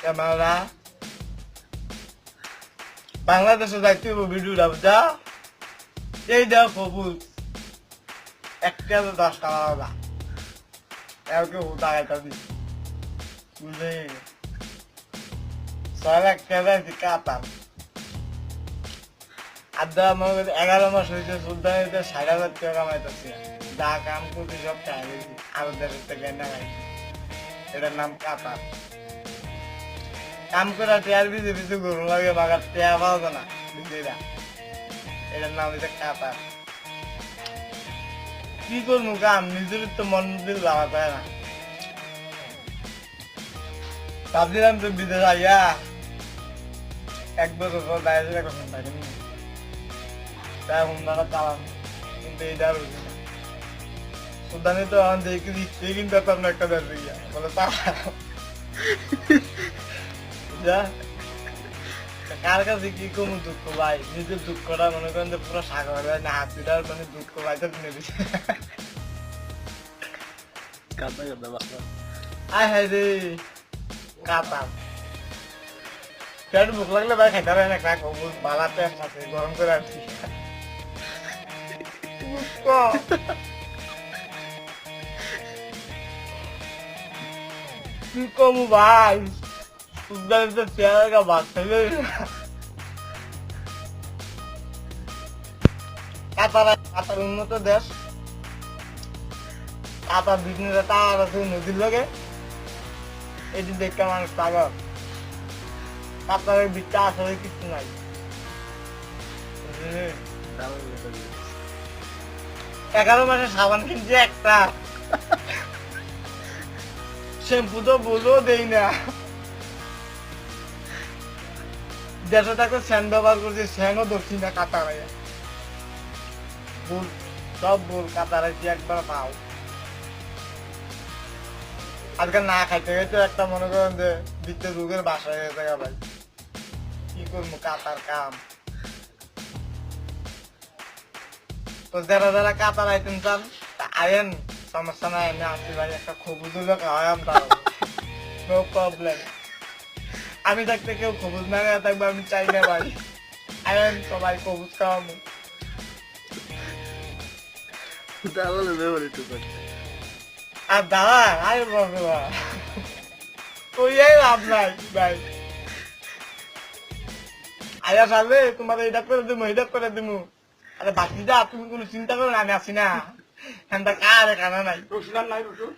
camera বাংলাদেশে যাইতে ভিডিওটা বুঝা এই দেখ কবুল একটা 10 টাকা না এরকে উদাগাইতা দি বুঝে 6 লাখ টাকা কাতাম আদা আমার 11 মাস হয়েছে সুলতানিতে 60,000 টাকা কামাইতেছি যা কাম করছি সব টাকা গেছি আরো দেশের থেকে না গাইছি এটার নাম কাতার কাম করে টেয়ার বিজে বিজে গরু লাগে বাগার টেয়া পাওয়া না বুঝলিরা এটার নাম হচ্ছে কাতার কি করবো কাম নিজের তো মন দিল ভাবা যায় না ভাবছিলাম তো বিদেশ আইয়া 1 বছর পর বাইরে একটা ফোন পাইনি তাই হুন্ডাটা চালাম কিন্তু এইটা আর হইছে না সুদানে তো আমার দেখে দিচ্ছে কিন্তু আপনার একটা দেশ গিয়া বলে চালাম যা কার কাছে কি কম দুঃখ ভাই নিজের দুঃখটা মনে করেন যে পুরো সাগর না হাত দুটার মানে দুঃখ ভাইটা কিনে দিচ্ছে আয় হায় রে কাতাম পেট ভুক লাগলে ভাই খাইতে পারে না কাক বালা পেট আছে গরম করে আনছি কি কমু ভাই সুদানিতে চেয়ারা ভাত খাইলে কাতার উন্নত দেশ কাতার বিজনেস টাওয়ার আছে নদীর লগে এটি দেখতে মানুষ পাগল কাতারের বিচটা আসলে কিছু নাই 11 মাসে সাবান কিনছি একটা শ্যাম্পু তো বলবো দেই না 150 টাকা স্যান ব্যবহার করছি স্যানও ধরছি না কাতারে ভুল সব ভুল কাতারে একবার পাও আজকাল না খাইতে গেছে একটা মনে করেন যে বিদ্যুৎ যুগের বাসায় গেছে ভাই কি করবো কাতার কাম তো যারা যারা কাতার আইতেন চান আয়েন সমস্যা নাই আমি আসি ভাই একটা খবুজ খাওয়াম তাও নো প্রবলেম আমি থাকতে কেউ খবুজ না গেলে থাকবে আমি চাই না ভাই আয়েন সবাই খবুজ খাওয়াবো আর দাদা আয় বাবা তুই লাভ নাই ভাই আয়া সালে তোমার এটা করে দিমু আরে বাকি যা তুমি কোনো চিন্তা করো না আমি আসি না কারে কানা নাই রসুন নাই রসুন